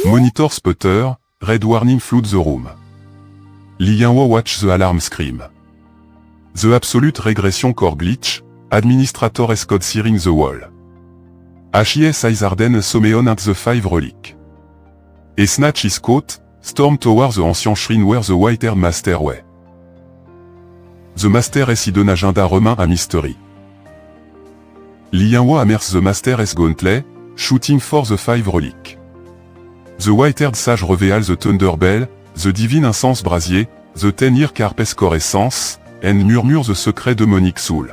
Monitor Sputter, Red Warning Flood the Room. Lianhua Watch the Alarm Scream. The Absolute Regression Core Glitch, Administrator Escode Searing the Wall. HIS Eisarden Someon at the Five Relic. Et Snatch is Caught, Storm Towards the Ancient Shrine where the White-Haired Master way. The Master is hidden agenda romain à Mystery. Lianhua hammers the Master s Gauntlet, shooting for the Five Relic. The White-Haired Sage reveals the Thunder Bell, the Divine Incense Brasier, the 10-Year Carp Escorescence, and murmure the Secret Demonic Soul.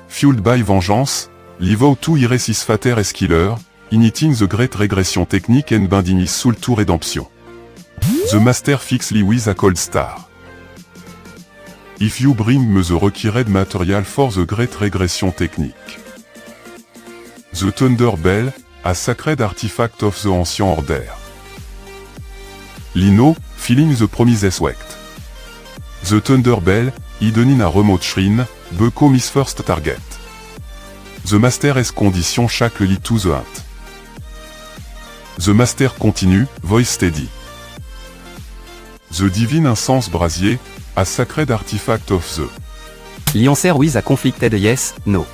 Fueled by Vengeance, Livo to Iresis Fater Eskiller, Initting the Great Regression Technique and Binding his Soul to Redemption. The Master fix Lewis a Cold Star. If you bring me the required material for the Great Regression Technique. The Thunder Bell, a sacred artifact of the Ancient Order. Lino, feeling the promises wrecked. The Thunder Bell, hidden in a remote shrine, become his first target. The Master is condition chaque lead to the hunt. The Master continue, voice steady. The Divine Incense Brasier, a sacred artifact of the. Liancer with a conflicted yes, no.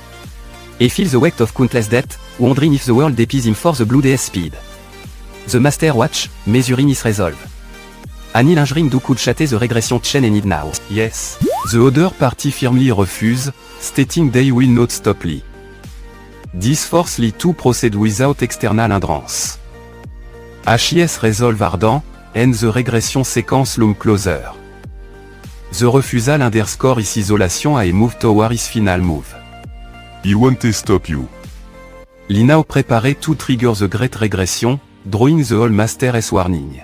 Et feel the weight of countless death, wondering if the world depies him for the bloodiest speed. The Master watch, measuring his resolve. Anil Injring do could chatter the regression chain and need now. Yes. The other party firmly refuse, stating they will not stop Lee. This force Lee to proceed without external hindrance. HIS resolve ardent, and the regression sequence loom closer. The refusal underscore his isolation a move toward his final move. He won't stop you. Lee now prepare to trigger the great regression, drawing the All Master as warning.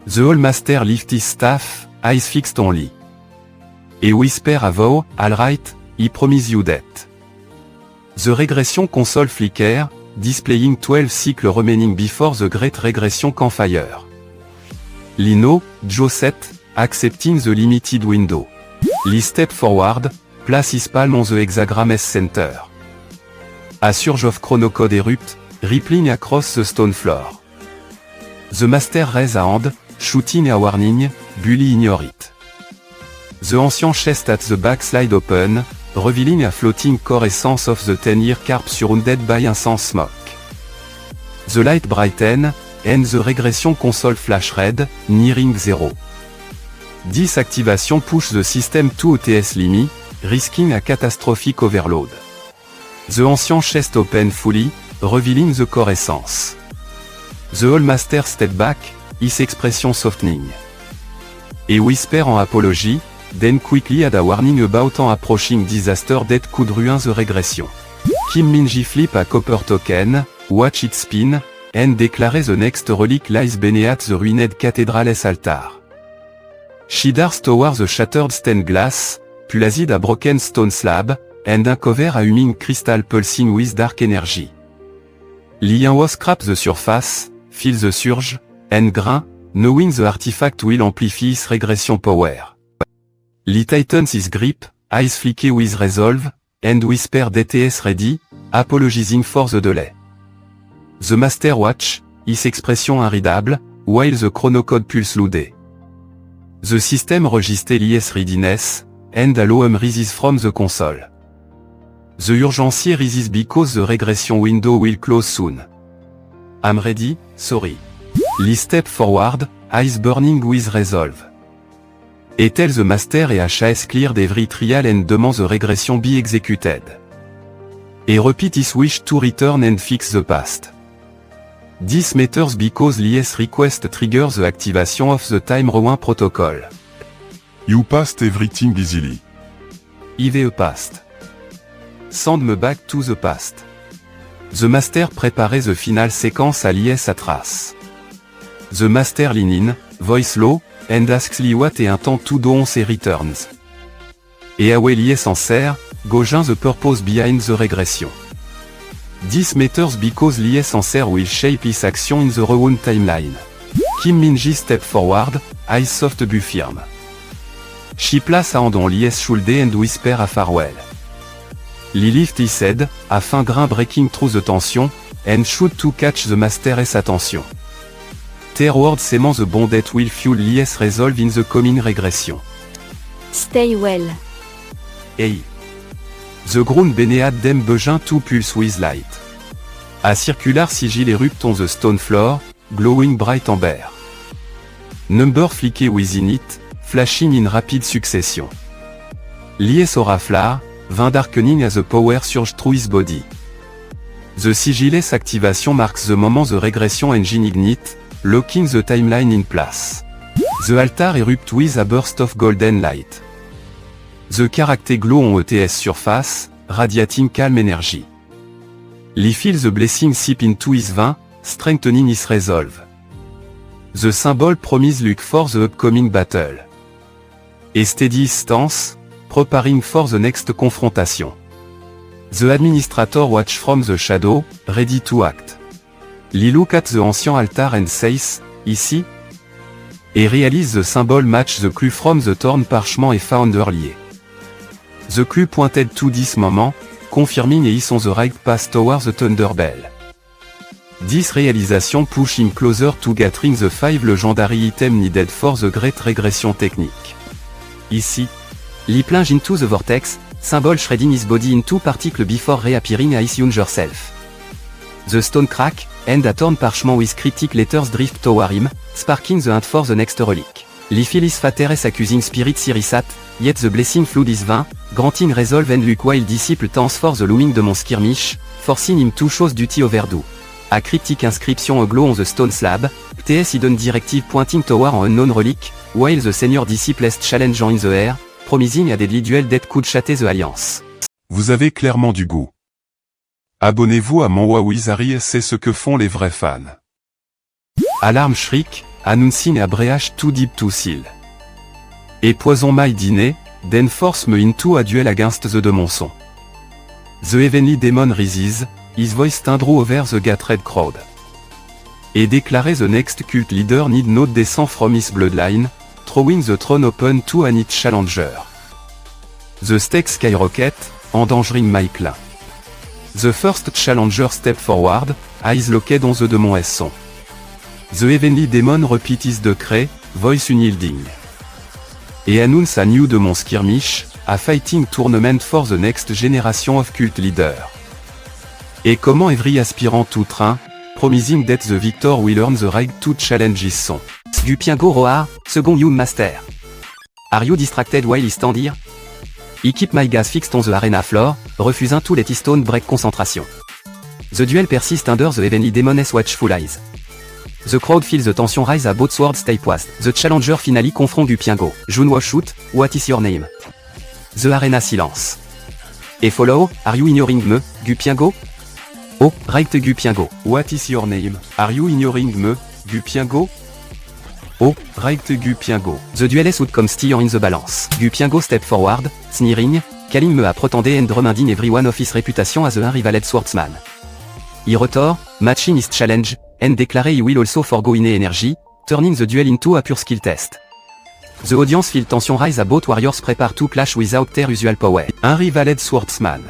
The All Master lift his staff, eyes fixed on Lee. Et whisper a vow, alright, he promise you that. The regression console flicker, displaying 12 cycles remaining before the great regression campfire. Lino, Joe set, accepting the limited window. Lee step forward, place his palm on the hexagram S center. A surge of chronocode erupt, rippling across the stone floor. The Master raise a hand, shooting a warning, Bully ignore it. The ancient chest at the back slide open, revealing a floating core essence of the 10-Year Carp surrounded by incense smoke. The light brighten, and the regression console flash red, nearing 0. This activation push the system to OTS limit, risking a catastrophic overload. The ancient chest open fully, revealing the core essence. The All Master step back, his expression softening. Et whisper en apology, then quickly add a warning about an approaching disaster that could ruin the regression. Kim Minji flip a copper token, watch it spin, and declare the next relic lies beneath the ruined cathedral's altar. She darts towards the shattered stained glass, placid a broken stone slab, and uncover a humming crystal pulsing with dark energy. Lianhua scraps the surface, feel the surge, and grin, knowing the artifact will amplify his regression power. Lee tightens his grip, eyes flicker with resolve, and whisper DTS ready, apologizing for the delay. The Master watch, his expression unreadable, while the chronocode pulse loudé. The system register Lies readiness, and allow him release from the console. The urgency rises because the regression window will close soon. I'm ready, sorry. Lee step forward, eyes burning with resolve. Et tell the Master et HAS cleared every trial and demand the regression be executed. Et repeat his wish to return and fix the past. This matters because Lies request triggers the activation of the Time Rewind protocol. You passed everything easily. EVE past. Send me back to the past. The Master prepare the final sequence à Lies Atras. The Master lean in, voice low, and asks Lee what et un temps to do on ses returns. Et away Lies answer, Gojin the purpose behind the regression. This matters because Lies answer will shape his action in the rewound timeline. Kim Minji step forward, eyes soft but firm. She place a hand on Lies shoulder and whisper a farewell. Lee lift his head, a fin grain breaking through the tension, and shoot to catch the Master's attention. Terward sement the bond that will fuel l'IS resolve in the coming regression. Stay well. Hey. The ground beneath them begin to pulse with light. A circular sigil erupt on the stone floor, glowing bright amber. Number flicker within it, flashing in rapid succession. L'IS aura flare, 20 darkening as the power surge through his body. The sigilless activation marks the moment the regression engine ignite, locking the timeline in place. The altar erupt with a burst of golden light. The character glow on ETS surface, radiating calm energy. Lee feels the blessing seep into his vein, strengthening his resolve. The symbol promise luck for the upcoming battle. A steady his stance, preparing for the next confrontation. The administrator watch from the shadow, ready to act. Lee look at the ancient altar and says, ici? Et réalise the symbol match the clue from the torn parchment et found earlier. The clue pointed to this moment, confirming he is on the right path towards the Thunderbell. This realization push him closer to gathering the 5 legendary items needed for the great regression technique. Ici, Lee plunge into the vortex, symbol shredding his body into particles before reappearing as younger self. The stone crack, and a torn parchment with cryptic letters drift toward him, sparking the hunt for the next relic. Lee feels his fateres accusing spirit Sirisat, yet the blessing flood his vein, granting resolve and luck while disciple thanks for the looming demon skirmish, forcing him to show duty overdue. A cryptic inscription aglow on the stone slab, TS hidden directive pointing toward an unknown relic, while the senior disciple est challengeant in the air, promising a deadly duel that could shatter the alliance. Vous avez clairement du goût. Abonnez-vous à Manhwa Wizard, c'est ce que font les vrais fans. Alarm shriek, announcing a breach too deep to seal. Et poison my dîner, then force me into a duel against the demonson. The heavenly demon rises, his voice tendreau over the gathered crowd. Et déclaré the next cult leader need not descend from his bloodline, throwing the throne open to an its challenger. The stakes skyrocket, endangering my clan. The first challenger step forward, eyes locked on the demon son. The heavenly demon repeat his decree, voice unyielding. Et announce a new demon skirmish, a fighting tournament for the next generation of cult leader. Et comment every aspirant to train, promising that the victor will earn the right to challenge his son. Gupiengo Roar, second young master. Are you distracted while he stand here? He keep my gas fixed on the arena floor, refusing to let his stone break concentration. The duel persists under the heavenly demon's watchful eyes. The crowd feels the tension rise at both swords stay poised. The challenger finally confront Gupiengo. Junwo shoot, what is your name? The arena silence. Et follow, are you ignoring me, Gupiengo? Oh, right Gupiengo. What is your name? Are you ignoring me, Gupiengo? Oh, right Gupiengo. The duel's outcome still in the balance. Gupiengo step forward, sneering, calling me a pretended and reminding everyone of his reputation as a unrivaled swordsman. He retort, matching his challenge, and declare he will also forgo in energy, turning the duel into a pure skill test. The audience feel tension rise as both warriors prepare to clash without their usual power. Unrivaled swordsman.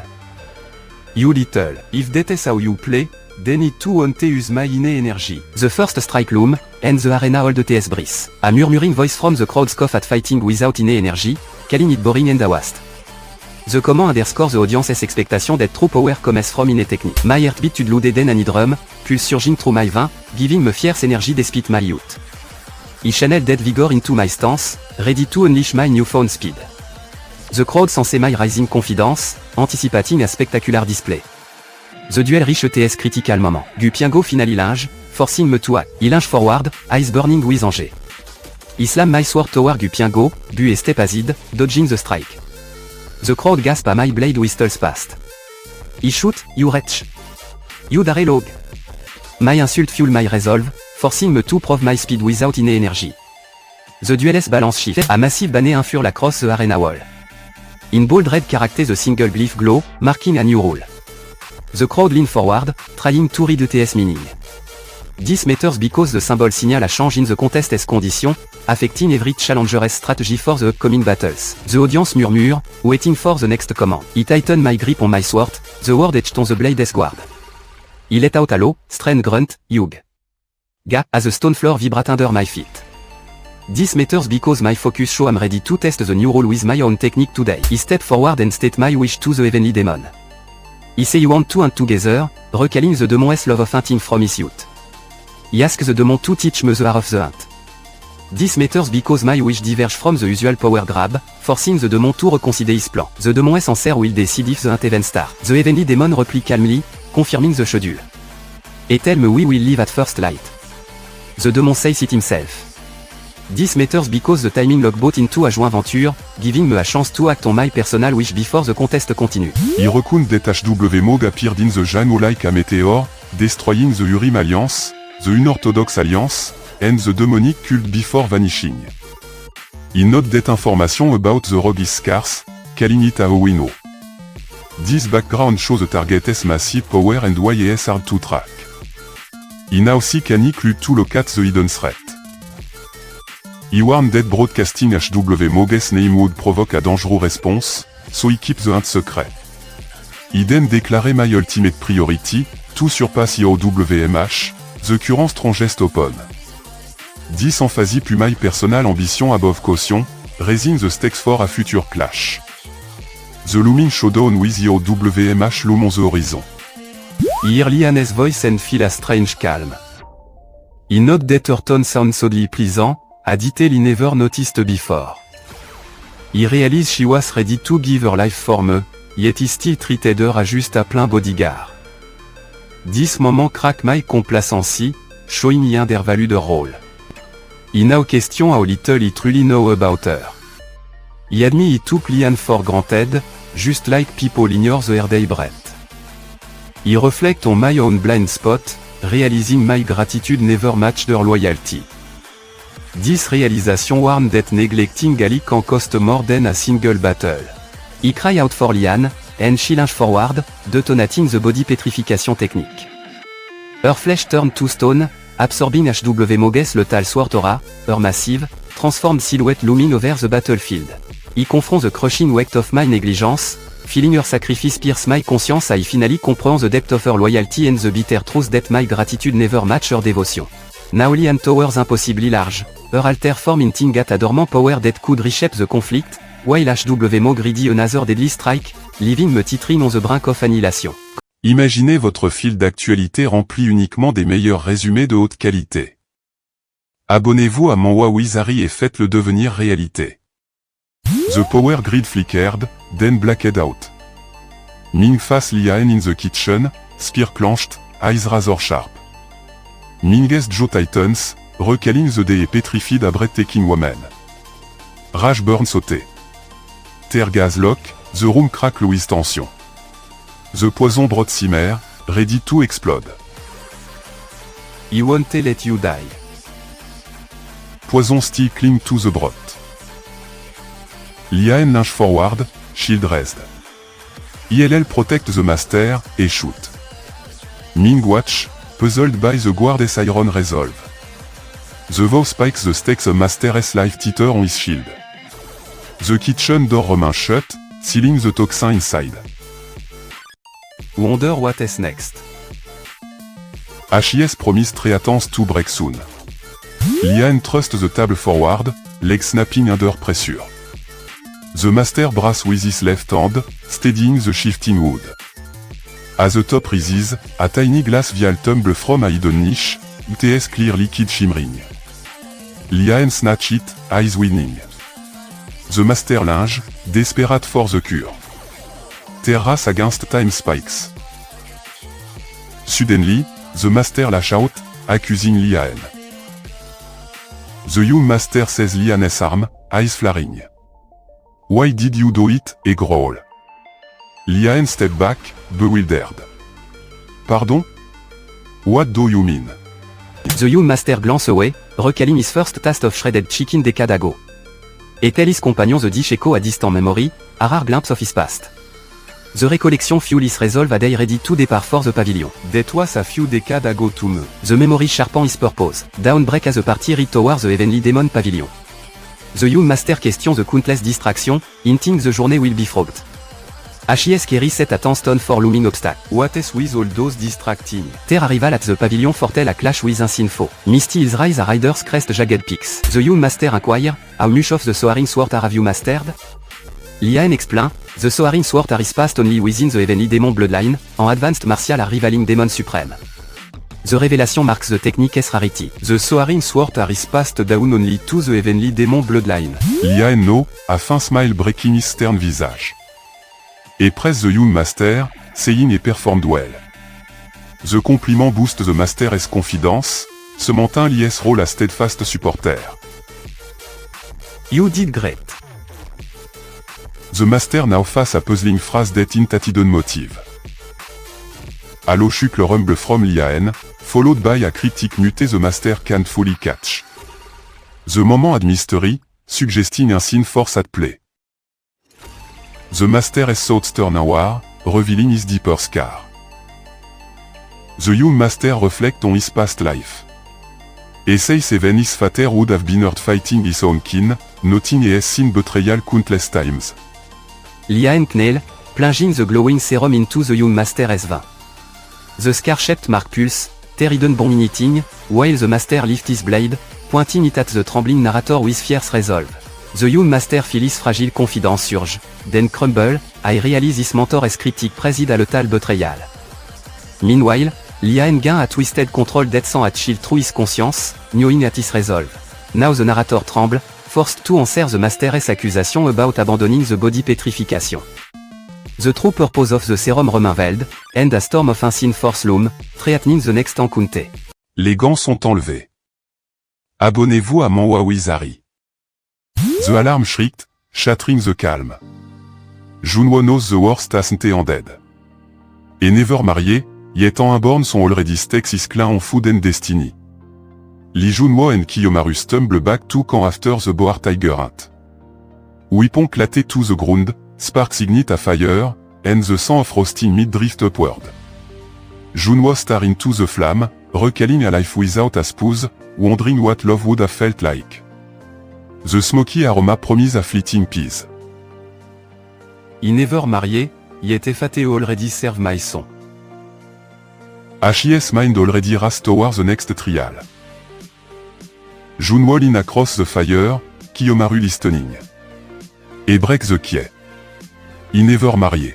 You little, if that is how you play, then it too won't use my inner energy. The first strike loom, and the arena hold the TS breeze. A murmuring voice from the crowd scoff at fighting without inner energy, calling it boring and a waste. The comment underscore the audience's expectation that true power comes from inner technique. My heartbeat to loaded and any drum, pulse surging through my vein, giving me fierce energy despite my youth. He channeled that vigor into my stance, ready to unleash my newfound speed. The crowd sense my rising confidence, anticipating a spectacular display. The duel reach TS critical moment. Gupiengo finally lunge, forcing me to act. He lunge forward, eyes burning with anger. He slam my sword toward Gupiengo, bu et step acid, dodging the strike. The crowd gasp as my blade whistles past. He shoot, you wretch. You dare log. My insult fuel my resolve, forcing me to prove my speed without inner energy. The duel's balance shift, a massive banner infure across the arena wall. In bold red character the single glyph glow, marking a new rule. The crowd lean forward, trying to read the TS meaning. This matters because the symbol signal a change in the contest's condition, affecting every challenger's strategy for the upcoming battles. The audience murmure, waiting for the next command. He tightened my grip on my sword, the word etched on the blade's guard. He let out a low, strained grunt, Hugh. Ga, as a stone floor vibrate under my feet. This matters because my focus show I'm ready to test the new rule with my own technique today. He step forward and state my wish to the heavenly demon. He say you want to and together, recalling the demon's love of hunting from his youth. He ask the demon to teach me the art of the hunt. This matters because my wish diverge from the usual power grab, forcing the demon to reconsider his plan. The demon's answer will decide if the hunt even start. The heavenly demon reply calmly, confirming the schedule. He tell me we will leave at first light. The demon says it himself. This matters because the timing lock bought into a joint venture, giving me a chance to act on my personal wish before the contest continue. Irekun HW Mog appeared in the Jano like a meteor, destroying the Urim Alliance, the Unorthodox Alliance, and the demonic cult before vanishing. He note that information about the rogue is scarce, calling it a wino. This background shows the target's massive power and why he is hard to track. He now see can he clue to locate the hidden threat. He warned that broadcasting HW Mog's name would provoke a dangerous response, so he keeps the hunt secret. He then declared my ultimate priority, to surpass IOWMH, the current strongest opponent. This emphasis plus my personal ambition above caution, raising the stakes for a future clash. The looming showdown with IOWMH loom on the horizon. He hear Liane's voice and feel a strange calm. He note that her tone sounds oddly pleasant, a detail he never noticed before. He realized she was ready to give her life for me, yet he still treated her as just a plain bodyguard. This moment crack my complacency, showing he undervalued her role. He now question how little he truly know about her. He admit he took Liane for granted, just like people ignore the everyday breath. He reflect on my own blind spot, realizing my gratitude never matched her loyalty. This realization warned that neglecting Ali can cost more than a single battle. He cry out for Liane, and she lunge forward, detonating the body petrification technique. Her flesh turned to stone, absorbing HW Mog's lethal sword aura, her massive, transformed silhouette looming over the battlefield. He confronts the crushing weight of my negligence, feeling her sacrifice pierce my conscience. I finally comprehend the depth of her loyalty and the bitter truth that my gratitude never match her devotion. Now Liane towers impossibly large, her alter form hinting at a dormant power that could reshape the conflict, while HW Mog ready another deadly strike, leaving me titring on the brink of annihilation. Imaginez votre fil d'actualité rempli uniquement des meilleurs résumés de haute qualité. Abonnez-vous à mon Wawizari et faites-le devenir réalité. The power grid flickered, then blacked out. Ming face Liane in the kitchen, spear clenched, eyes razor sharp. Ming's Joe Titans, recalling the day petrified a breathtaking woman. Rage burn sauté. Tear gas lock, the room crack with tension. The poison brought simmer, ready to explode. He won't let you die. Poison still cling to the brot. Liane lunge forward, shield raised. ILL protect the master, et shoot. Ming watch, puzzled by the guard's iron resolve. The vow spikes the stakes a master's life teeter on his shield. The kitchen door remains shut, sealing the toxin inside. Wonder what is next. HIS promised reattempts to break soon. Liane trusts the table forward, leg snapping under pressure. The master brass with his left hand, steadying the shifting wood. As the top rises, a tiny glass vial tumble from a hidden niche, UTS clear liquid shimmering. Liane snatch it, eyes winning. The master lunge, desperate for the cure. Terrace against time spikes. Suddenly, the master lash out, accusing Liane. The young master says Liane's arm, eyes flaring. Why did you do it? A growl. Liane step back, bewildered. Pardon? What do you mean? The young master glance away, recalling his first taste of shredded chicken decade ago. Et tell his companion the dish echo a distant memory, a rare glimpse of his past. The recollection fuel his resolve a day ready to depart for the pavilion. That was a few decades ago to me. The memory sharpen his purpose. Dawnbreak as the party read towards the heavenly demon pavilion. The young master questions the countless distractions, hinting the journey will be fraught. HIS Kerry set at stone for looming obstacle. What is with all those distracting? Ter arrival at the pavilion fortel a clash with un sinfo. Misty is rise a riders crest jagged peaks. The young master inquire, how much of the soaring sword have you mastered? Liaen explain, the soaring sword is passed only within the heavenly demon bloodline, en advanced martial a rivaling demon supreme. The revelation marks the technique's rarity. The soaring sword is passed down only to the heavenly demon bloodline. Liaen no, a fin smile breaking his stern visage. Et press the young master, saying et performed well. The compliment boost the master's confidence, ce matin lies role a steadfast supporter. You did great. The master now face a puzzling phrase that intatidon motive. Allo chuck le rumble from Liaen, followed by a critique muté the master can't fully catch. The moment ad mystery, suggesting a scene force at play. The master is sought turn war, revealing his deeper scar. The young master reflect on his past life. Et says even his father would have been hurt fighting his own kin, noting he has seen betrayal countless times. Liaen Knell, plunging the glowing serum into the young master S20. The scar-shaped mark pulse, Teriden bon knitting, while the master lift his blade, pointing it at the trembling narrator with fierce resolve. The young master feels fragile confidence surge, then crumble, I realize his mentor as critique preside a letal betrayal. Meanwhile, Liaen gain a twisted control that sent at chill through his conscience, knowing at his resolve. Now the narrator tremble, forced to answer the master's accusation about abandoning the body petrification. The true purpose of the serum unveiled, and a storm of unseen force loom, threatening the next encounter. Les gants sont enlevés. Abonnez-vous à mon Wawizari. The alarm shrieked, shattering the calm. Junwo knows the worst hasn't ended. Et never marié, yet en unborn son already stakes his claim on food and destiny. Li Junwo and Kiyomaru stumble back to camp after the boar tiger hunt. Weapon clatté to the ground, sparks ignite a fire, and the sang of roasting meat drift upward. Junwo stare into the flame, recalling a life without a spouse, wondering what love would have felt like. The smoky aroma promise a fleeting peace. He never marié, yet fateo already serve my son. HIS mind already raced towards the next trial. Junwo lean across the fire, Kiyomaru listening. Et break the key. He never marié.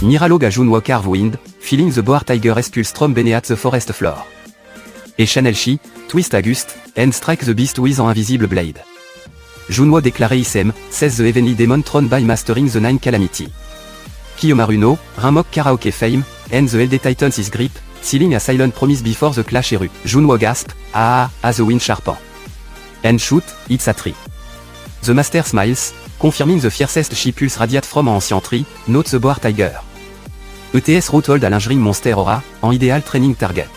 Miralog a Junwo carve wind, feeling the boar tiger expulstrom beneath the forest floor. Et Chanelchi, twist August, and strike the beast with an invisible blade. Junwo déclaré isem, says the heavenly demon throne by mastering the nine calamity. Kiyomaru no, Rimok karaoke fame, and the Elde Titans is grip, sealing a silent promise before the clash eru. Junwo gasp, as the wind sharpen. And shoot, it's a tree. The master smiles, confirming the fiercest she pulse radiate from an ancient tree, note the boar tiger. ETS route hold a lingering monster aura, en ideal training target.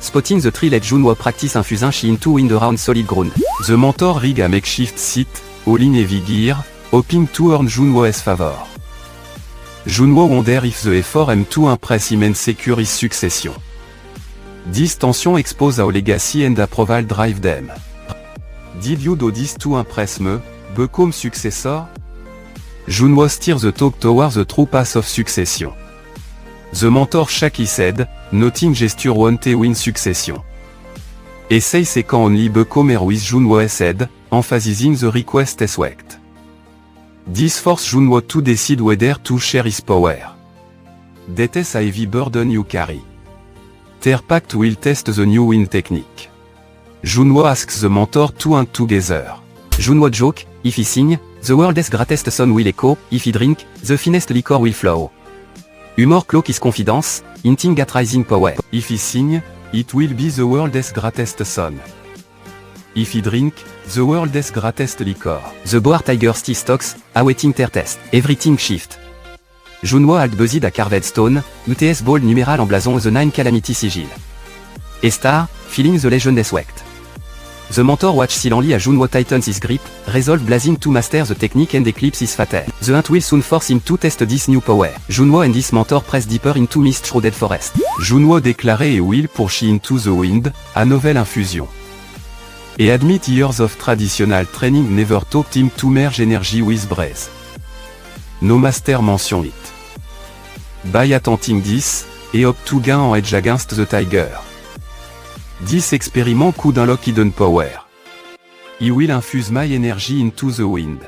Spotting the tree let Junwo practice infusing she into wind around solid ground. The mentor rig a makeshift seat, all in heavy gear, hoping to earn Junwo's favor. Junwo wonder if the effort am to impress him and secure his succession. This tension expose our legacy and approval drive them. Did you do this to impress me, become successor? Junwo steers the talk towards the true path of succession. The mentor shake his head, noting gesture won't win succession. Essay second only become with Junwo's head, emphasizing the request as wect. This force Junwo to decide whether to share his power. That is a heavy burden you carry. Their pact will test the new wind technique. Junwo asks the mentor to hunt together. Junwo joke, if he sing, the world's greatest son will echo, if he drink, the finest liquor will flow. Humor cloak his confidence, hinting at rising power. If he sing, it will be the world's greatest son. If he drink, the world's greatest liquor. The boar tiger still stocks, awaiting their test. Everything shift. Junwo halt buzzed a carved stone, UTS ball numéral en blason the nine calamity sigil. Et star, feeling the legend as wect. The mentor watch silently a Junwo tightens his grip, resolve blazing to master the technique and eclipse his fatal. The hunt will soon force him to test this new power. Junwo and his mentor press deeper into mist-shrouded forest. Junwo déclaré et will push into the wind, a novel infusion. Et admit years of traditional training never taught him to merge energy with breath. No Master mention it. By attempting 10, et up to gain en edge against the Tiger. 10 expériment coup d'un lock hidden power. I will infuse my energy into the wind.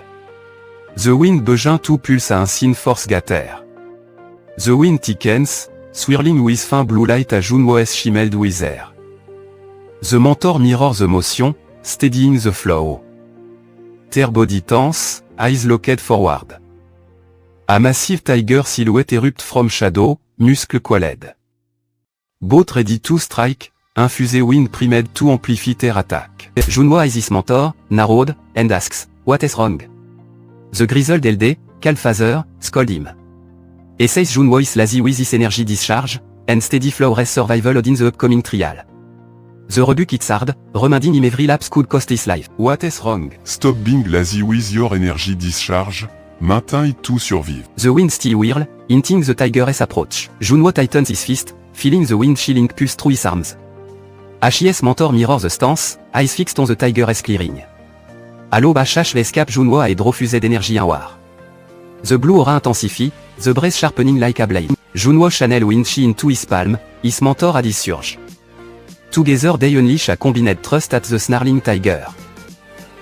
The wind begin to pulse à un sin force gatter. The wind thickens, swirling with fin blue light a Junwo's shimmeld with air. The mentor mirror the motion, steadying the flow. Their body tense, eyes locked forward. A massive tiger silhouette erupt from shadow, muscle qualed. Both ready to strike, infusé wind primed to amplify their attack. Junwo eyes his mentor, narrowed, and asks, what is wrong? The grizzled LD, calm father, scold him. He says Junwo is lazy with his energy discharge, and steady flow race survival in the upcoming trial. The rebuke it's hard, reminding him every lapse could cost his life. What is wrong? Stop being lazy with your energy discharge. Maintain it to survive. The wind still whirl, hinting the tiger's approach. Junwo tightens his fist, feeling the wind chilling pulse through his arms. HIS mentor mirror the stance, eyes fixed on the tiger's clearing. Allo HH l'escape Junwo a draw fusée d'énergie un war. The blue aura intensifie, the breath sharpening like a blade. Junwo channel wind chi into his palm, his mentor a discharge. Together they unleash a combined thrust at the snarling tiger.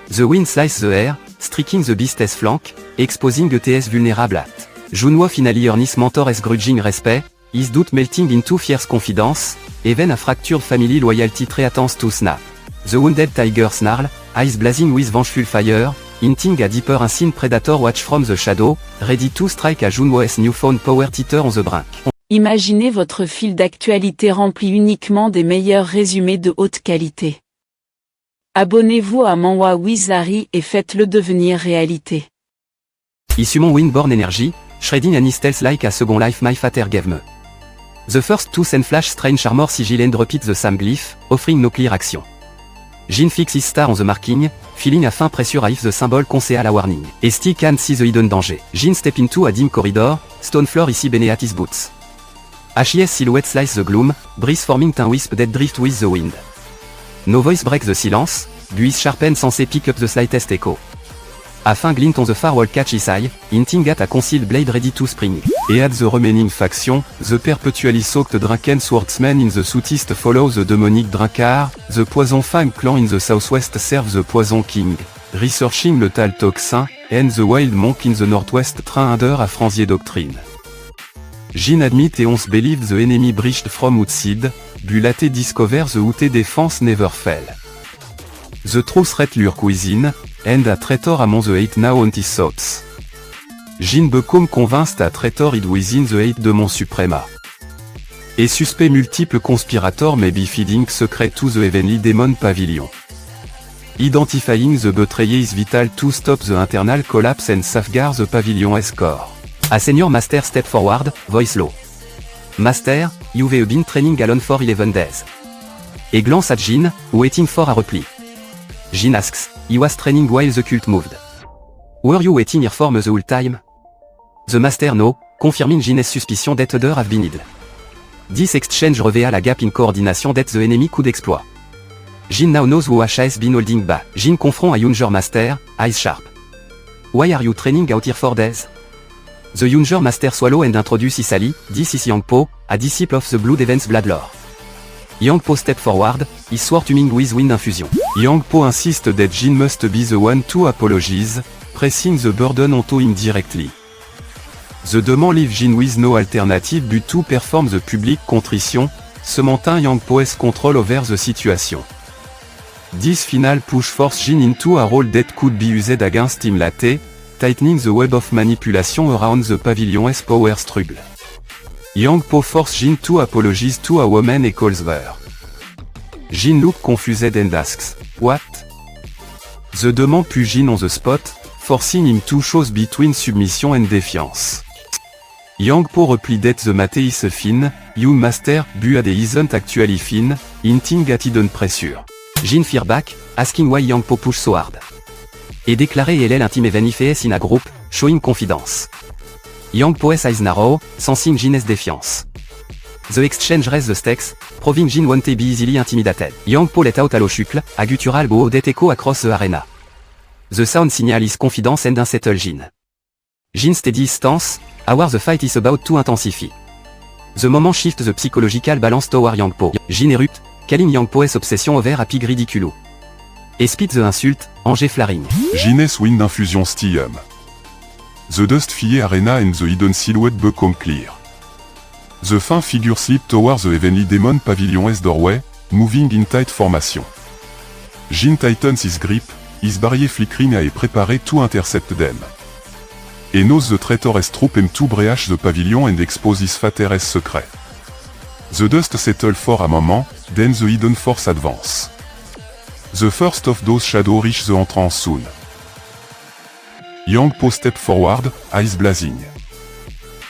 The wind slices the air, striking the beast's flank, exposing a TS vulnerable at. Junwo finally earns mentor's grudging respect, his doubt melting into fierce confidence, even a fractured family loyalty threatens to snap. The wounded tiger snarl, eyes blazing with vengeful fire, hinting a deeper unseen predator watch from the shadow, ready to strike a Junwo's newfound power teeter on the brink. Imaginez votre fil d'actualité rempli uniquement des meilleurs résumés de haute qualité. Abonnez-vous à Manhwa with Larry et faites-le devenir réalité. I summon Windborn Energy, shredding an stealth like a second life my father gave me. The first two send flash strange armor sigil and repeat the same glyph, offering no clear action. Jin fix his star on the marking, feeling a fin pressure if the symbol conceal a warning. ST can see the hidden danger. Jin step into a dim corridor, stone floor ici beneath his boots. HIS silhouette slice the gloom, breeze forming un wisp that drift with the wind. No voice break the silence, Guise sharpen censé pick up the slightest echo. A fin glint on the far wall catch his eye, hinting at a concealed blade ready to spring. Et at the remaining faction, the perpetually soaked Draken swordsmen in the southeast follow the demonic Drakkar, the Poison Fang clan in the southwest serve the Poison King, researching le Tal Toxin, and the Wild Monk in the northwest train under a Franzier doctrine. Jin admit et ons believe the enemy breached from outside, Bulate discover the Ute defense never fell. The true threat lure cuisine, and a traitor among the eight now on his thoughts. Jin become convinced a traitor hid within the eight de Mont Suprema. Et suspect multiple conspirator may be feeding secret to the heavenly demon pavilion. Identifying the betrayer is vital to stop the internal collapse and safeguard the pavilion's core. A senior master step forward, voice low. Master, you've been training alone for 11 days. A glance at Jin, waiting for a reply. Jin asks, he was training while the cult moved. Were you waiting here for the whole time? The master no, confirming Jin's suspicion that other have been hid. This exchange reveal a gap in coordination that the enemy could exploit. Jin now knows who has been holding back. Jin confront a younger master, eyes sharp. Why are you training out here for days? The younger master swallow and introduce Isali, this is Yangpo, a disciple of the Blood Events Bloodlore. Yangpo step forward, his sword humming with wind infusion. Yangpo insist that Jin must be the one to apologize, pressing the burden onto him directly. The demon leave Jin with no alternative but to perform the public contrition, cementing Yangpo's control over the situation. This final push force Jin into a role that could be used against him later, tightening the web of manipulation around the pavilion's power struggle. Yangpo force Jin to apologize to a woman and calls her. Jin look confused and asks, what? The demon put Jin on the spot, forcing him to choose between submission and defiance. Yangpo replied that the mate is fine, you master, but isn't actually fine, hinting at hidden pressure. Jin fear back, asking why Yangpo push so hard. Et déclaré LL intime even if in a group, showing confidence. Yangpo's eyes narrow, sensing Jin's defiance. The exchange raise the stakes, proving Jin won't be easily intimidated. Yangpo let out a low chuckle, a guttural bow that echo across the arena. The sound signal his confidence and unsettle Jin. Jin steady stance, our the fight is about to intensify. The moment shift the psychological balance toward Yangpo. Jin erupt, calling Yangpo's obsession over happy ridiculous. Et spit the insult, Angers flaring. Jines win infusion Stium. The Dust Fie Arena and the hidden silhouette become clear. The fin figure slip towards the heavenly demon pavilion's doorway, moving in tight formation. Jin tightens his grip, his barrier flickering et préparé to intercept them. Et knows the traitorous troop to breach the pavilion and expose his fateres secret. The dust settle for a moment, then the hidden force advance. The first of those shadows reach the entrance soon. Yangpo step forward, eyes blazing.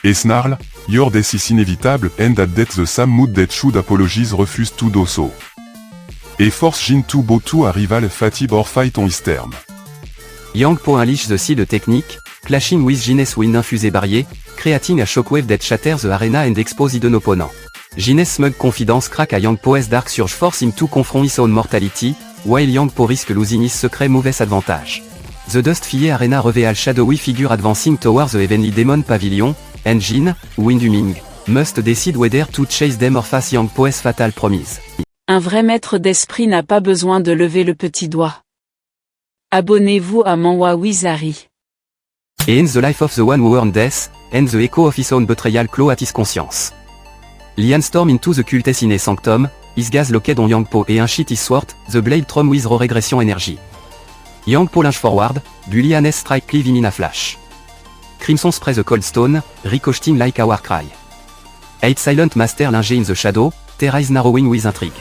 Et snarl, your death is inevitable and at that the same mood that should apologies refuse to do so. Et force Jin to bow to a rival fatigue or fight on his term. Yangpo unleash the seed technique, clashing with Jines wind infusé barrier, creating a shockwave that shatters the arena and expose hidden opponent. Jines smug confidence crack a Yangpo's dark surge force him to confront his own mortality, while Yangpo risk losing his secret mauvais advantage. The Dust Fie Arena reveal shadowy figure advancing towards the heavenly demon pavilion, and Jin, Winduming, must decide whether to chase them or face Yangpo's fatal promise. Un vrai maître d'esprit n'a pas besoin de lever le petit doigt. Abonnez-vous à Manhwa Wizari. Et in the life of the one who earned death, and the echo of his own betrayal claw at his conscience. Lian storm into the cult's inner sanctum, his gaz locked on Yangpo et un shit his sword, the blade thrown with raw regression energy. Yangpo lunge forward, Bullianes strike cleaving in a flash. Crimson spray the cold stone, ricocheting like a war cry. Eight silent master linge in the shadow, terrorize narrowing with intrigue.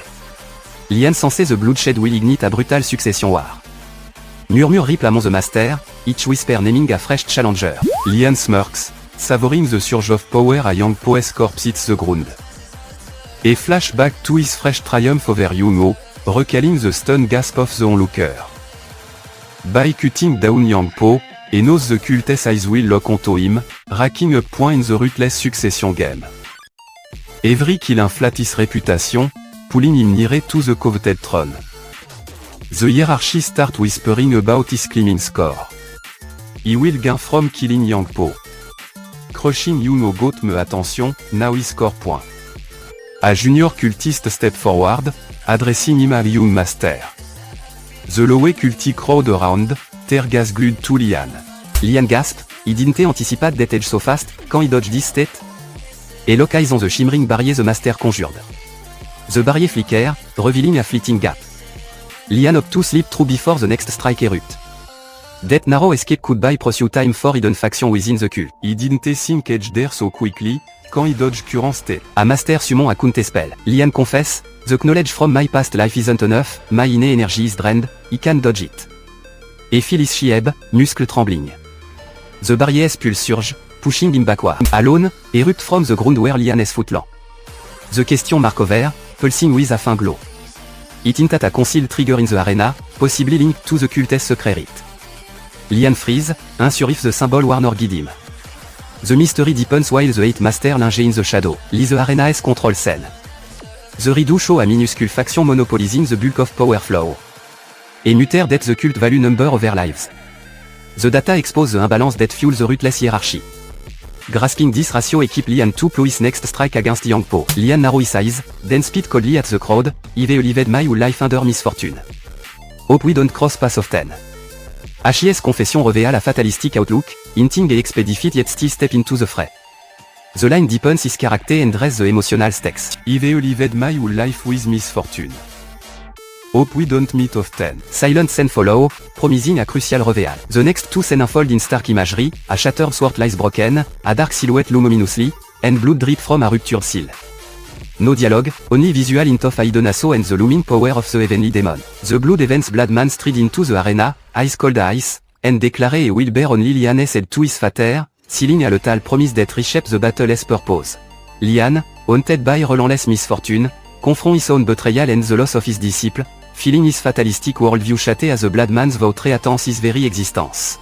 Lian sensé the bloodshed will ignite a brutal succession war. Murmure ripple among the master, each whisper naming a fresh challenger. Lian smirks, savoring the surge of power a Yangpo's corpse hits the ground. Et flashback to his fresh triumph over Yungo, recalling the stun gasp of the onlooker. By cutting down Yangpo, et knows the cult's eyes will lock onto him, racking up point in the ruthless succession game. Every kill inflate his reputation, pulling him nearer to the coveted throne. The hierarchy start whispering about his climbing score. He will gain from killing Yangpo. Crushing Yuno got me attention, now he score point. A junior cultist step forward, addressing him a young master. The lowe culti crowd around, tear gas glued to Lian. Lian gasp, he didn't anticipate that edge so fast, quand he dodged this state. Et lock eyes on the shimmering barrier the master conjured. The barrier flicker, revealing a fleeting gap. Lian up to slip through before the next strike erupt. That narrow escape could buy pursue time for hidden faction within the cult. He didn't think edge there so quickly, quand he dodge current state. A master summon a counter spell. Lian confess, the knowledge from my past life isn't enough, my innate energy is drained, he can dodge it. Et feel his shieb, muscle trembling. The barrier's pulse surge, pushing him backward. Alone, erupt from the ground where Lian's footland. The question mark over, pulsing with a faint glow. It hinted at a concealed trigger in the arena, possibly linked to the cult's secret rite. Lian freeze, unsure if the symbol Warner guide him. The mystery deepens while the Eight Master linge in the shadow. Lee the arena's control scene. The redo show a minuscule faction monopolizing the bulk of power flow. Et muter that the cult value number over lives. The data expose the imbalance that fuels the ruthless hierarchy. Grasping this ratio equip Lian to plow his next strike against Yangpo. Lian narrow his eyes, then spit coldly at the crowd, I've lived my whole life under misfortune. Hope we don't cross paths often. HIS confession reveal a fatalistic outlook, hinting et expedifit yet still step into the fray. The line deepens his character and raises the emotional stakes. I've lived my whole life with misfortune. Hope we don't meet often. Silent scene follow, promising a crucial reveal. The next two scenes unfold in stark imagery, a shattered sword lies broken, a dark silhouette loom ominously, and blood drip from a ruptured seal. No dialogue, only visual hint of hidden assault and the looming power of the heavenly demon. The blood events Bloodman stride into the arena, ice cold ice, and declare et will bear only Lian's head to his fater, sealing a lethal promise that reshapes the battle's purpose. Lian, haunted by relentless misfortune, confront his own betrayal and the loss of his disciple, feeling his fatalistic worldview shattered as the Bloodman's vow threatens his very existence.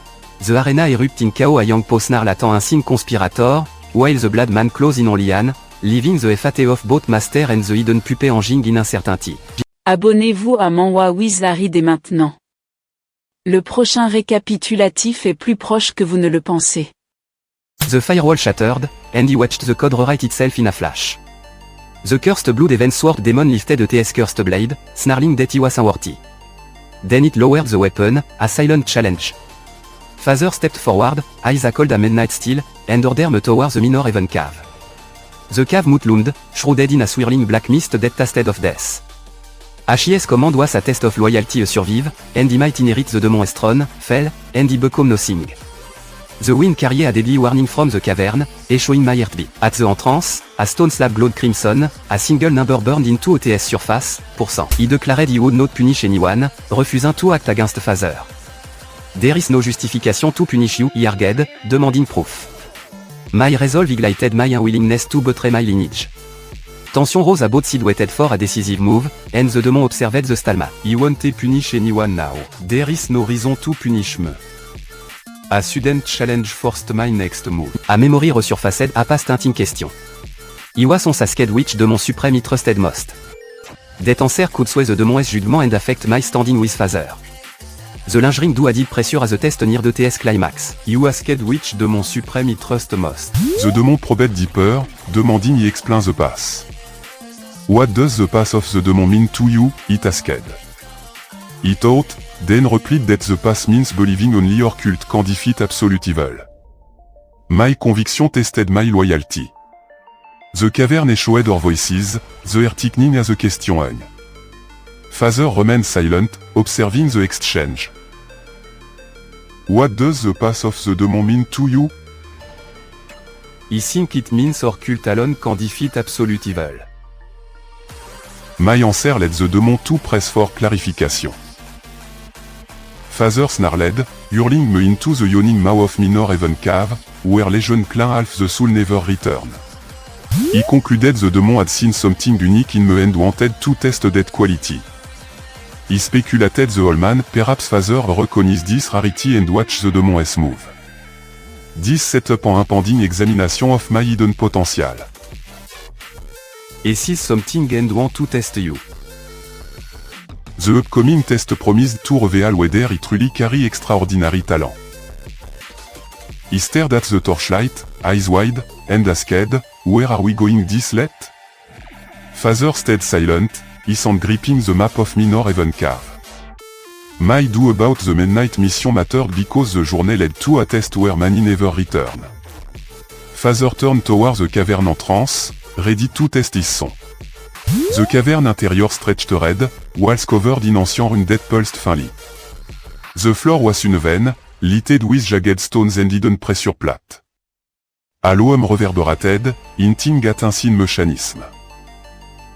The arena erupt in chaos a Yangpo snarl attend un signe conspirator, while the Bloodman close in on Lian, leaving the fate of both master and the hidden puppet engine in uncertainty. Abonnez-vous à Manhwa Wizari dès maintenant. Le prochain récapitulatif est plus proche que vous ne le pensez. The firewall shattered, and he watched the code rewrite itself in a flash. The cursed blood event sword demon lifted a TS cursed blade, snarling that he was unworthy. Then it lowered the weapon, a silent challenge. Father stepped forward, eyes a cold a midnight steel, and ordered towards the minor heaven cave. The cave moat loomed, shrouded in a swirling black mist that tasted of death. Ashi's command was a test of loyalty survive, and he might inherit the demon Estron, fell, and he become nothing. The wind carried a deadly warning from the cavern, echoing my heartbeat. At the entrance, a stone slab glowed crimson, a single number burned into OTS surface, %. He declared he would not punish anyone, refusing to act against Father. There is no justification to punish you, he argued, demanding proof. My resolve ignited my unwillingness to betray my lineage. Tension rose about sides waited for a decisive move, and the demon observed the stalma. He won't punish anyone now. There is no reason to punish me. A sudden challenge forced my next move. A memory resurfaced a past in question. He was on sasked which demon supreme he trusted most. That answer could sway the demon's judgment and affect my standing with Father. The lingering do added pressure as the test near the TS climax. You asked which demon supreme he trust most. The demon probed deeper, demanding he explain the pass. What does the pass of the demon mean to you, it asked. He thought, then replied that the pass means believing only your cult can defeat absolute evil. My conviction tested my loyalty. The cavern echoed our voices, the heartening as a question. Father remained silent, observing the exchange. What does the pass of the demon mean to you? I think it means our cult alone can defeat absolute evil. My answer led the demon to press for clarification. Father snarled, hurling me into the yawning maw of Minor Heaven Cave, where Legion Clan half the soul never returned. He concluded the demon had seen something unique in me and wanted to test that quality. He speculated the old man, perhaps Father recognized this rarity and watched the demon's move. This set up an impending examination of my hidden potential. He sees something and want to test you. The upcoming test promised to reveal whether he truly carry extraordinary talent. He stared at the torchlight, eyes wide, and asked, where are we going this late? Father stayed silent, his hand gripping the map of Minor Heaven Cave. My do about the midnight mission mattered because the journey led to a test where many never returned. Father turned towards the cavern entrance, ready to test his son. The cavern interior stretched red, walls covered in ancient rune that pulsed faintly. The floor was uneven, littered with jagged stones and hidden pressure plate. A loam reverberated, hinting at unseen mechanism.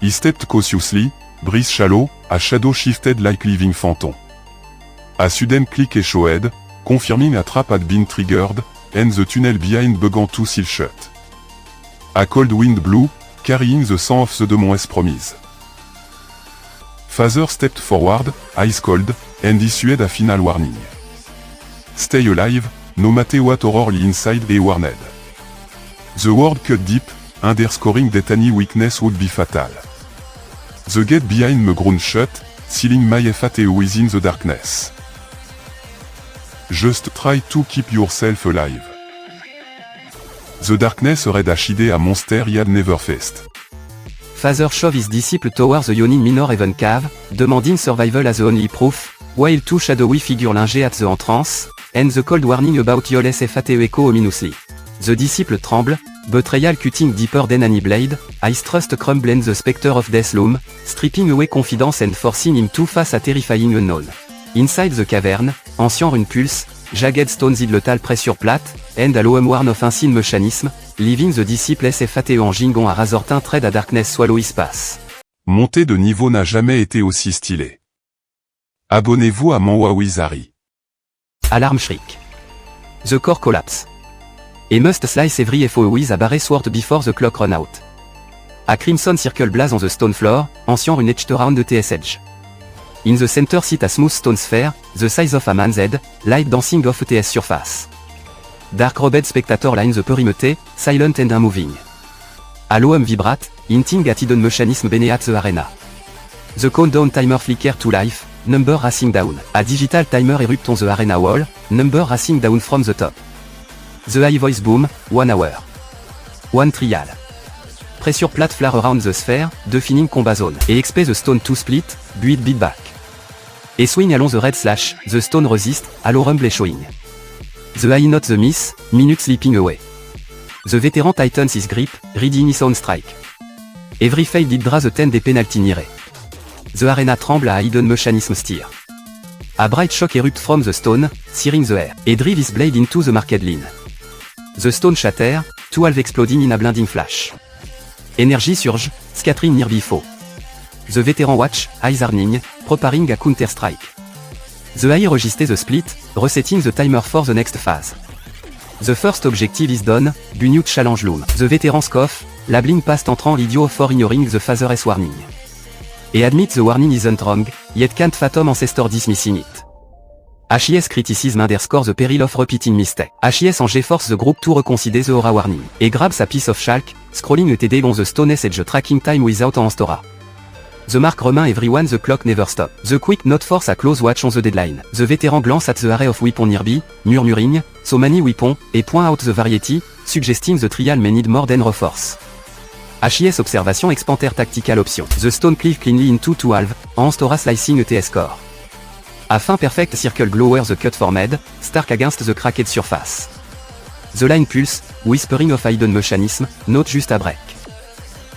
He stepped cautiously, breathed shallow, a shadow shifted like living phantom. A sudden click echoed, confirming a trap had been triggered, and the tunnel behind began to seal shut. A cold wind blew, carrying the sound of the demon's promise. Father stepped forward, eyes cold, and issued a final warning. Stay alive, no matter what horror lie inside, he warned. The word cut deep, underscoring that any weakness would be fatal. The gate behind me groaned shut, sealing my fate within the darkness. Just try to keep yourself alive. The darkness read Ashide a monster he had never faced. Father shoved his disciple towards the yawning Minor Heaven Cave, demanding survival as the only proof, while two shadowy figures lingered at the entrance, and the cold warning about Yoles fate echo ominously. The disciple trembled, betrayal cutting deeper than any blade, his trust crumbled and the specter of death loomed, stripping away confidence and forcing him to face a terrifying unknown. Inside the cavern, ancient rune pulse, jagged stones hid lethal pressure plate, and a loam worn of unseen mechanism, leaving the disciple fate en gingon a razortin trade a darkness swallow his pass. Monter de niveau n'a jamais été aussi stylé. Abonnez-vous à Manhwa Wizari. Alarm shriek. The core collapse. He must slice every FO with a barre sword before the clock run out. A crimson circle blaze on the stone floor, ancient rune etched around the TS edge. In the center sit a smooth stone sphere, the size of a man's head, light dancing off TS surface. Dark robed spectator line the perimeter, silent and unmoving. A loam vibrate, hinting at hidden mechanism beneath the arena. The countdown timer flicker to life, number racing down. A digital timer erupt on the arena wall, number racing down from the top. The High Voice Boom, 1 hour. 1 trial. Pressure plate flare around the sphere, defining combat zone. Et expect the stone to split, build beat back. Et swing along the red slash, the stone resist, allow rumble showing. The high not the miss, minute slipping away. The veteran tightens his grip, ready in his own strike. Every fail did draw the 10 des penalty near. The arena tremble a hidden mechanism steer. A bright shock erupt from the stone, searing the air, et drive his blade into the marked line. The stone shatter, two halves exploding in a blinding flash. Energy surge, scattering near before. The veteran watch, eyes hardening, preparing a counter-strike. The high register the split, resetting the timer for the next phase. The first objective is done, new challenge loom. The veteran scoff, labeling past entrant l'idiot for ignoring the father S warning. Et admit the warning isn't wrong, yet can't fathom ancestor dismissing it. HIS criticism underscore the peril of repeating mistake. HIS en G-force the group to reconsider the aura warning. Et grabs a piece of chalk, scrolling a TD on the stone edge tracking time without an stora. The mark remain everyone the clock never stop. The quick not force a close watch on the deadline. The veteran glance at the array of weapon nearby, murmuring, so many weapon, et point out the variety, suggesting the trial may need more than reforce. HIS observation expanter tactical option. The stone cleave cleanly into two halves, en stora slicing a TS score. Afin perfect circle glower the cut formed, stark against the cracked surface. The line pulse, whispering of hidden mechanism, not just a break.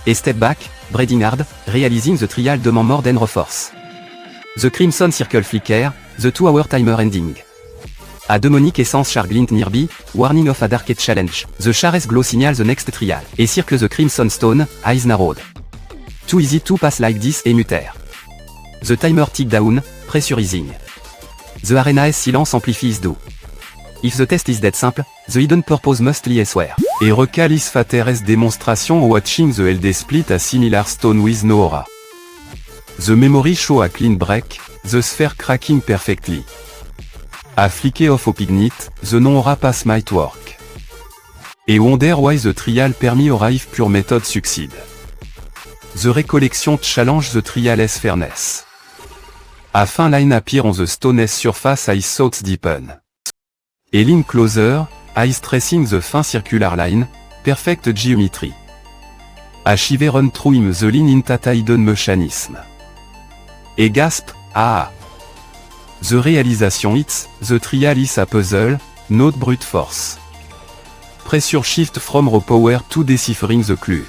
Et step back, breathing hard, realizing the trial demand more than reforce. The crimson circle flicker, the 2 hour timer ending. A demonic essence char glint nearby, warning of a darked challenge. The char's glow signal the next trial. Et circle the crimson stone, eyes narrowed. Too easy to pass like this et muter. The timer tick down, pressurizing. The arena S silence amplifies do. If the test is dead simple, the hidden purpose must lie elsewhere. Et recalis fateres demonstration watching the LD split a similar stone with no aura. The memory show a clean break, the sphere cracking perfectly. A flicker of opignite, the non-aura pass might work. Et wonder why the trial permis aura if pure method succeed. The recollection challenge the trial S fairness. A fin line appear on the stone S surface ice thoughts deepen. Et line closer, ice tracing the fin circular line, perfect geometry. A shiver run through him the line in tata hidden mechanism. Et gasp, ah. The realization hits, the trial is a puzzle, not brute force. Pressure shift from raw power to deciphering the clue.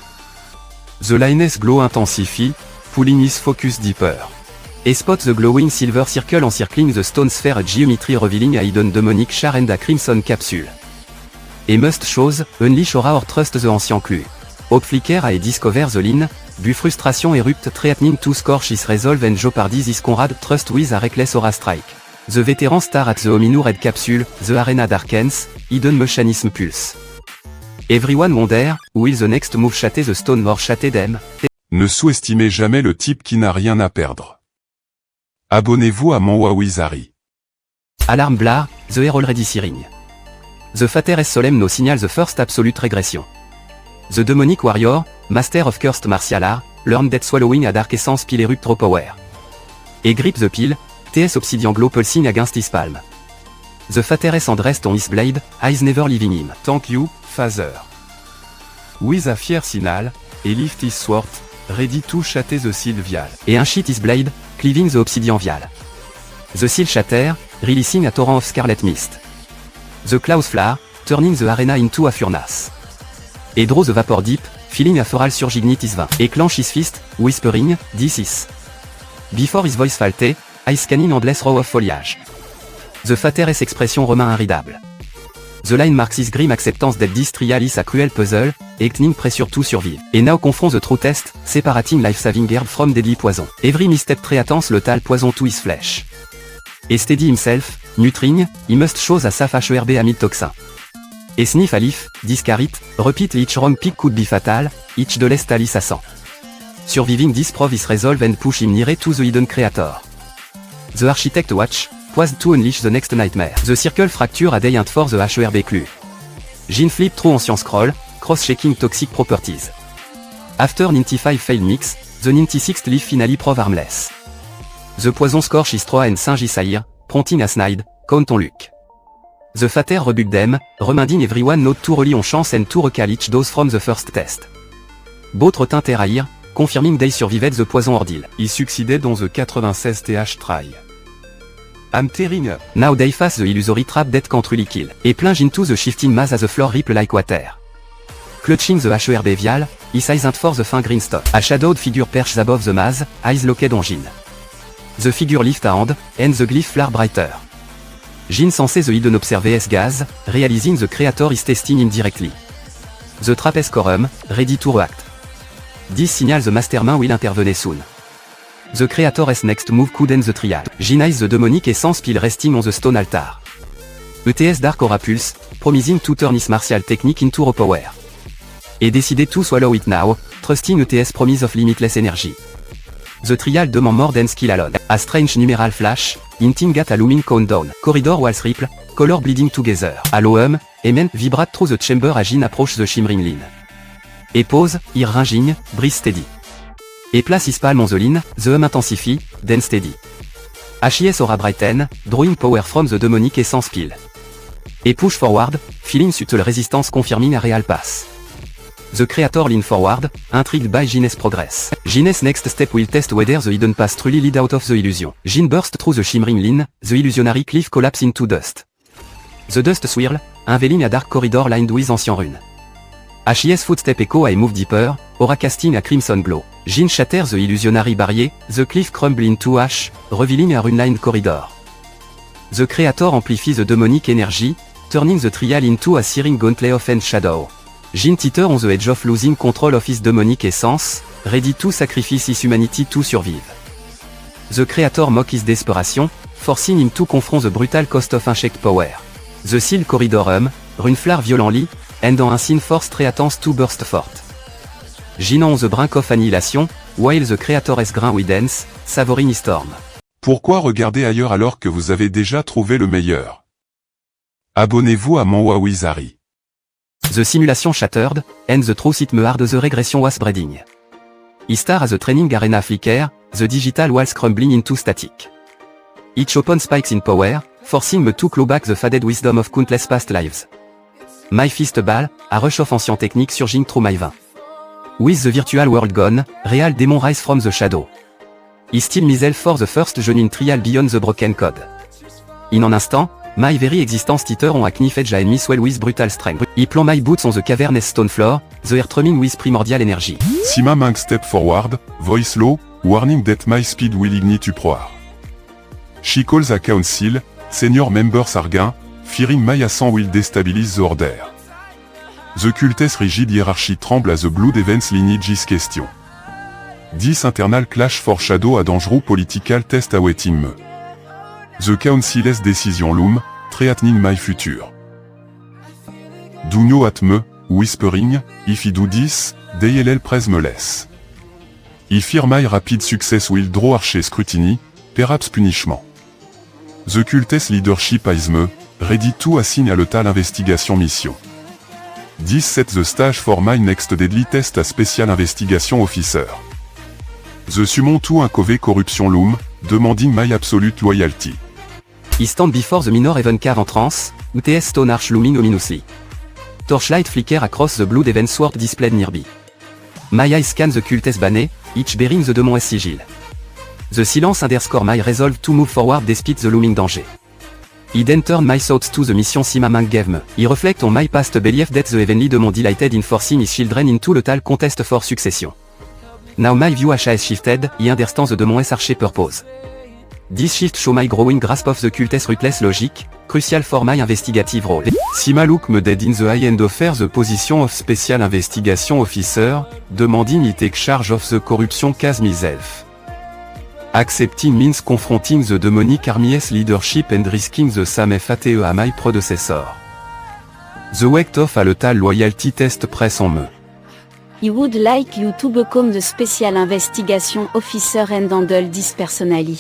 The line's glow intensify, pulling his focus deeper. Et spot the glowing silver circle encircling the stone sphere geometry revealing a hidden demonic char and a crimson capsule. Et must shows, unleash aura or trust the ancien clue. Hope flicker a discover the line, bu frustration erupt threatening to score his resolve and jeopardy this Conrad trust with a reckless aura strike. The veteran star at the hominu red capsule, the arena darkens, hidden mechanism pulse. Everyone wonder, will the next move shatter the stone or shatter them? Ne sous-estimez jamais le type qui n'a rien à perdre. Abonnez-vous à Manhwa Wizari. Alarm blar, the air already searing. The fater S solemn no signal the first absolute regression. The demonic warrior, master of cursed martial art, learned that swallowing a dark essence pill erupt raw power. Et grip the pill, TS obsidian glow pulsing against his palm. The fater S undressed on his blade, eyes never leaving him. Thank you, father. With a fier signal, et lift his sword, ready to shatter the seal vial. Et un shit his blade, cleaving the obsidian vial. The seal shatter, releasing a torrent of scarlet mist. The clouds flare, turning the arena into a furnace. Et draw the vapor deep, feeling a feral surge ignite his vein. Et clench his fist, whispering, this is. Before his voice falte, eyes scanning endless row of foliage. The fater S expression remain irridable. The line marks his grim acceptance that this trial is a cruel puzzle, acting pressure to survive. Et now confront the true test, separating life-saving herb from deadly poison. Every misstep threatens lethal poison to his flesh. Et steady himself, nutring, he must show a safe HERB amid toxin. Et sniff a leaf, discard it, repeat each wrong pick could be fatal, each de l'est alice à 100. Surviving this prove his resolve and push him nearer to the hidden creator. The architect watch, poised to unleash the next nightmare. The circle fracture a day and for the HERB clue. Gene flip through ancient scroll, cross-checking toxic properties. After 95 failed mix, the 96th leaf finally prove harmless. The poison scorch is 3 and singe is air, prompting a snide, count on luck. The fater rebuke them, reminding everyone not to rely on chance and to recall each dose from the first test. Both retint terrair, confirming they survived the poison ordeal. Il succeeded on the 96 th try. I'm tearing up. Now they face the illusory trap that can't really kill, et plunge into the shifting mass as the floor ripple like water. Clutching the HERB vial, he sighs for the faint green stuff. A shadowed figure perches above the mass, eyes locked on Jin. The figure lift a hand, and the glyph flare brighter. Jin senses the hidden observes gas, realizing the creator is testing indirectly. The trap is quorum, ready to react. This signals the mastermind will intervene soon. The creator's next move could end the trial. Jin eyes the demonic essence pile resting on the stone altar. ETS Dark Aura Pulse, promising to turn his martial technique into raw power. Et decided to swallow it now, trusting ETS promise of limitless energy. The trial demand more than skill alone. A strange numeral flash, hinting at a looming countdown. Corridor walls ripple, color bleeding together. Aloem, Emen vibrate through the chamber as Jin approach the shimmering line. Et pause, ear ringing, breathe steady. Et place his palm on the line, the hum intensify, then steady. HIS aura brighten, drawing power from the demonic essence pile. Et push forward, feeling subtle resistance confirming a real pass. The creator lean forward, intrigued by Jin's progress. Jin's next step will test whether the hidden path truly lead out of the illusion. Jin burst through the shimmering line, the illusionary cliff collapse into dust. The dust swirl, unveiling a dark corridor lined with ancient rune. HIS footstep echo I move deeper, aura casting a crimson glow. Jin shatters the illusionary barrier, the cliff crumble into ash, revealing a rune-lined corridor. The creator amplifies the demonic energy, turning the trial into a searing gauntlet of end shadow. Jin teeter on the edge of losing control of his demonic essence, ready to sacrifice his humanity to survive. The creator mock his desperation, forcing him to confront the brutal cost of unchecked power. The seal corridor rune flare violently, and en scene force treatance to burst forth. Jin on the brink of annihilation, while the creator's grain widens, savoring his storm. Pourquoi regarder ailleurs alors que vous avez déjà trouvé le meilleur? Abonnez-vous à Manhwa Wizari. The simulation shattered, and the truth hit me hard the regression was spreading. He star as the training arena flicker, the digital walls crumbling into static. Each open spikes in power, forcing me to claw back the faded wisdom of countless past lives. My fist ball, a rush of ancient techniques surging through my veins. With the virtual world gone, real demon rise from the shadow. He still myself for the first genuine trial beyond the broken code. In an instant, my very existence teeter on a knife edge enemy swell with brutal strength. He plant my boots on the cavernous stone floor, the earth thrumming with primordial energy. Sima Mang step forward, voice low, warning that my speed will ignite uproar. She calls a council, senior members Sarguin, fearing my ascent will destabilize the order. The cult's rigid hierarchy tremble as the blood events lineage is question. This internal clash foreshadow a dangerous political test awaiting me. The council's decision loom, threatening my future. Do you at me, whispering, if I do this, DLL praise me less. I fear my rapid success will draw harsh scrutiny, perhaps punishment. The cult's leadership is me, ready to assign a lethal investigation mission. This sets the stage for my next deadly test a special investigation officer. The summon to uncove corruption loom, demanding my absolute loyalty. He stand before the minor heaven cave entrance, UTS stone arch looming ominously. Torchlight flicker across the blood heaven sword displayed nearby. My eyes scan the cult's banner, each bearing the demon's sigil. The silence underscore my resolve to move forward despite the looming danger. He then turned my thoughts to the mission Sima Mang gave me. He reflect on my past belief that the heavenly demon delighted in forcing his children into lethal contest for succession. Now my view has shifted, he understands the demon's archer purpose. This shift show my growing grasp of the cult's ruthless logic, crucial for my investigative role. Sima look me dead in the eye and offer the position of special investigation officer, demanding he take charge of the corruption case myself. Accepting means confronting the demonic army's leadership and risking the same fate a my predecessor. The weight of a lethal loyalty test press on me. He would like you to become the special investigation officer and handle this personally.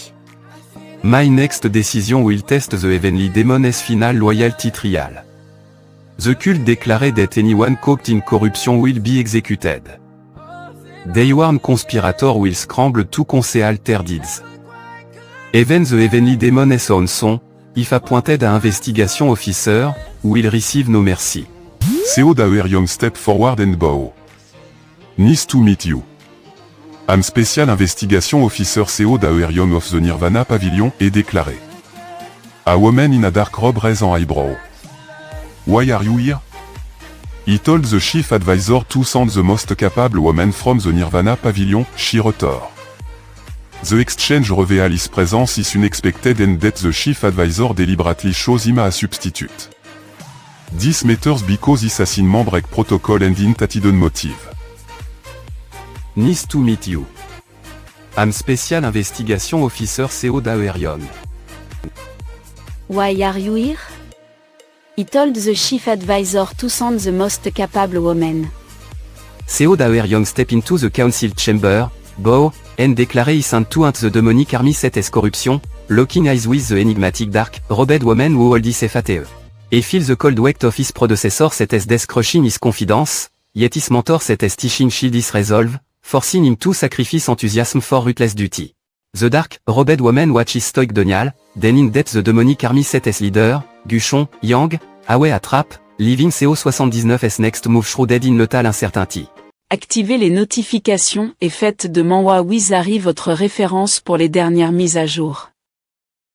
My next decision will test the heavenly demon's final loyalty trial. The cult declared that anyone caught in corruption will be executed. They warn conspirator will scramble to conceal their deeds. Even the heavenly demon's own son, If appointed à Investigation Officer, où il receive no mercy. CO Daeryong step forward and bow. Nice to meet you. Am Special Investigation Officer CO Daeryong of the Nirvana Pavilion est déclaré. A woman in a dark robe raise an eyebrow. Why are you here? He told the chief advisor to send the most capable woman from the Nirvana Pavilion, she retort. The exchange reveal his presence is unexpected and that the chief advisor deliberately chose him as a substitute. This matters because assassin break protocol and intended motive. Nice to meet you. Am Special Investigation Officer CO Daeryong. Why are you here? He told the chief advisor to send the most capable woman. CO Daeryong step into the council chamber, bow, and declare he sent to the demonic army set as corruption, locking eyes with the enigmatic dark, robed woman who hold his FATE. He feels the cold weight of his predecessor set as death crushing his confidence, yet his mentor set as teaching shield his resolve, forcing him to sacrifice enthusiasm for ruthless duty. The dark, robed woman watches stoic denial, then in death the demonic army set as leader, Guchon, Yang, away a trap, leaving CO79's next move shrouded in lethal uncertainty. Activez les notifications et faites de Manhwa Wizari votre référence pour les dernières mises à jour.